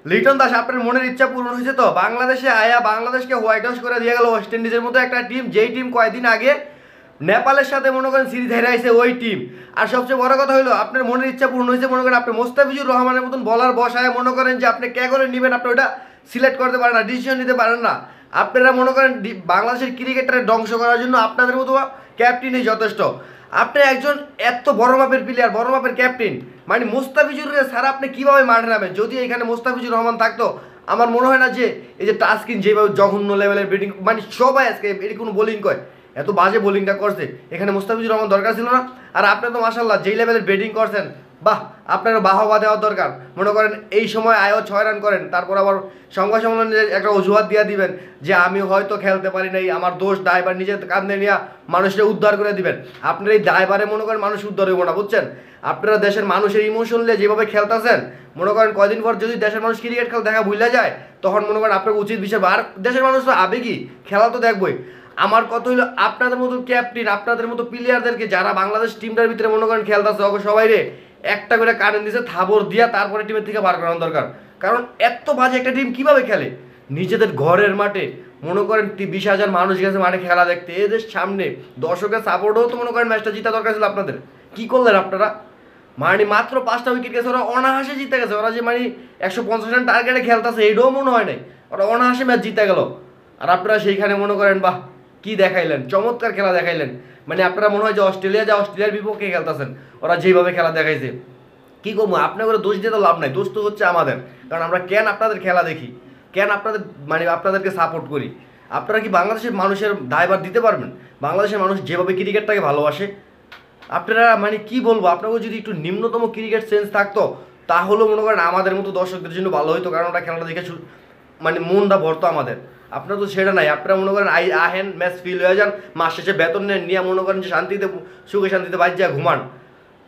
লিটন দাস, আপনার মনের ইচ্ছা পূরণ হয়েছে তো? বাংলাদেশে আয়া বাংলাদেশকে হোয়াইট হাউস করে দিয়ে গেল ওয়েস্ট ইন্ডিজের মতো একটা টিম, যেই টিম কয়েকদিন আগে নেপালের সাথে মনে করেন সিরিজ হেরে আইছে ওই টিম। আর সবচেয়ে বড় কথা হলো আপনার মনের ইচ্ছা পূর্ণ হয়েছে, মনে করেন আপনি মোস্তাফিজুর রহমানের মতন বলার বসায় মনে করেন যে আপনি কে করে নেবেন, আপনি ওটা সিলেক্ট করতে পারেন না, ডিসিশন নিতে পারেন না। আপনারা মনে করেন বাংলাদেশের ক্রিকেটারে ধ্বংস করার জন্য আপনাদের মতো ক্যাপ্টেনই যথেষ্ট। আপনি একজন এত বড় মাপের প্লেয়ার, বড় মাপের ক্যাপ্টেন, মানে মোস্তাফিজুর স্যার আপনি কীভাবে মাঠে নামেন? যদি এখানে মোস্তাফিজুর রহমান থাকতো আমার মনে হয় না যে এই যে টাস্কিন যেভাবে জঘন্য লেভেলের ব্যাটিং, মানে সবাই আজকে এটি কোনো বোলিং করে এত বাজে বোলিংটা করছে, এখানে মুস্তাফিজুর রহমান দরকার ছিল না। আর আপনি তো মাশাল্লাহ যেই লেভেলের ব্যাটিং করছেন, বাহ, আপনার বাহবা দেওয়ার দরকার। মনে করেন এই সময় আয়ও 6 রান করেন, তারপর আবার সংবাদ সম্মেলনে একটা অজুহাত দিয়ে দিবেন যে আমি হয়তো খেলতে পারি নাই, আমার দোষ, দায়ভার নিজের কাঁধে নিয়ে মানুষকে উদ্ধার করে দিবেন। আপনার এই দায়ভারে মনে করেন মানুষ উদ্ধার হইব না, বুঝছেন? আপনারা দেশের মানুষের ইমোশন নিয়ে যেভাবে খেলতেছেন, মনে করেন কয়দিন পর যদি দেশের মানুষ ক্রিকেট খেলা দেখা ভুলে যায়, তখন মনে করেন আপনার উচিত বিষয়। আর দেশের মানুষ তো আবেগই, খেলা তো দেখবই। আমার কথা হইলো আপনাদের মতো ক্যাপ্টেন, আপনাদের মতো প্লেয়ারদেরকে যারা বাংলাদেশ টিমটার ভিতরে মনে করেন খেলতেছে, সবাই রে একটা করে কারেন্ট দিছে থাবর দিয়া তারপরে টিমের থেকে বার করানো দরকার। কারণ এত বাজে একটা টিম কিভাবে খেলে নিজেদের ঘরের মাঠে? মনে করেন 20,000 মানুষ গেছে মাঠে খেলা দেখতে, এদের সামনে দর্শকের সাপোর্টও তো মনে করেন ম্যাচটা জিতা দরকার ছিল আপনাদের। কি করলেন আপনারা? মানে মাত্র 5টা উইকেট গেছে, ওরা অনাহাসে জিতে গেছে। ওরা যে মানে 150 রান টার্গেটে খেলতেছে এইটাও মনে হয় নাই, ওরা অনাহাসে ম্যাচ জিতে গেল। আর আপনারা সেইখানে মনে করেন বাহ কি দেখাইলেন, চমৎকার খেলা দেখাইলেন। মানে আপনারা মনে হয় যে অস্ট্রেলিয়ার বিপক্ষে খেলতেছেন, ওরা যেভাবে খেলা দেখাইছে। কী করবো, আপনাদের দোষ দিয়ে তো লাভ নাই, দোষ তো হচ্ছে আমাদের। কারণ আমরা কেন আপনাদের খেলা দেখি, কেন আপনাদের মানে আপনাদেরকে সাপোর্ট করি। আপনারা কি বাংলাদেশের মানুষের দায়ভার দিতে পারবেন? বাংলাদেশের মানুষ যেভাবে ক্রিকেটটাকে ভালোবাসে, আপনারা মানে কি বলবো, আপনাকেও যদি একটু নিম্নতম ক্রিকেট সেন্স থাকতো তাহলেও মনে করেন আমাদের মতো দর্শকদের জন্য ভালো হতো, কারণ ওটা খেলাটা দেখে মানে মনটা ভরতো আমাদের। আপনারা তো সেটা নাই, আপনারা মনে করেন আহেন ম্যাচ ফিল হয়ে যান, মাস শেষে বেতন নেন, নিয়ে মনে করেন যে শান্তিতে সুখে শান্তিতে বাইর যা ঘুমান।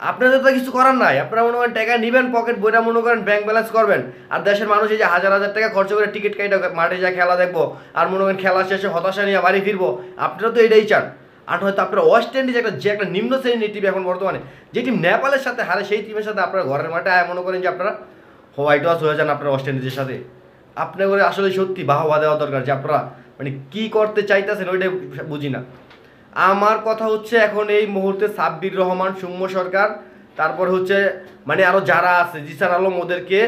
আপনাদের তো কিছু করার নাই, আপনারা মনে করেন টাকা নেবেন পকেট বইটা, মনে করেন ব্যাংক ব্যালেন্স করবেন। আর দেশের মানুষ এই যে হাজার হাজার টাকা খরচ করে টিকিট কাটা মাঠে যায় খেলা দেখবো, আর মনে করেন খেলা শেষে হতাশা নিয়ে বাড়ি ফিরবো, আপনারা তো এটাই চান। আর হয়তো আপনারা ওয়েস্ট ইন্ডিজ যে একটা নিম্ন শ্রেণীর টিম এখন বর্তমানে, যে টিম নেপালের সাথে হারে, সেই টিমের সাথে আপনারা ঘরের মাঠে আয় মনে করেন যে আপনারা হোয়াইট ওয়াশ হয়ে যান আপনারা ওয়েস্ট ইন্ডিজের সাথে। আপনার করে আসলে সত্যি বাহবা দেওয়া দরকার যে আপনারা মানে কী করতে চাইতেছেন ওইটাই বুঝি না। আমার কথা হচ্ছে এখন এই মুহূর্তে সাব্বির রহমান, সৌম্য সরকার, তারপর হচ্ছে মানে আরও যারা আছে, জিসান আলম, ওদেরকে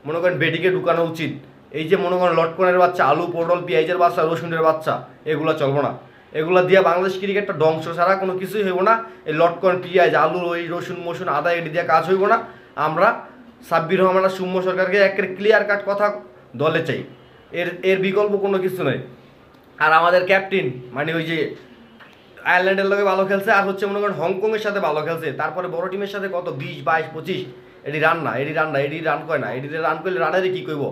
মনে করেন বেডিকে ঢুকানো উচিত। এই যে মনে করেন লটকনের বাচ্চা, আলু পটল পেঁয়াজের বাচ্চা, রসুনের বাচ্চা, এগুলো চলবো না। এগুলো দিয়ে বাংলাদেশ ক্রিকেটটা ধ্বংস ছাড়া কোনো কিছুই হইব না। এই লটকন পেঁয়াজ আলু ওই রসুন মসুন আদা এটি দিয়ে কাজ হইব না। আমরা সাব্বির রহমান আর সৌম্য সরকারকে একটা ক্লিয়ার কাট কথা দলে চাই, এর বিকল্প কোনো কিছু নেই। আর আমাদের ক্যাপ্টেন মানে ওই যে আয়ারল্যান্ডের লগে ভালো খেলছে, আর হচ্ছে মনে করেন হংকংয়ের সাথে ভালো খেলছে, তারপরে বড় টিমের সাথে কত 20, 22, 25, এটি রান করে না, এটিতে রান করলে রানেরই কী করবো।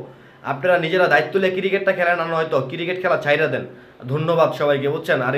আপনারা নিজেরা দায়িত্ব নিয়ে ক্রিকেটটা খেলেন, না হয়তো ক্রিকেট খেলা ছাইরা দেন। ধন্যবাদ সবাইকে, বুঝছেন? আর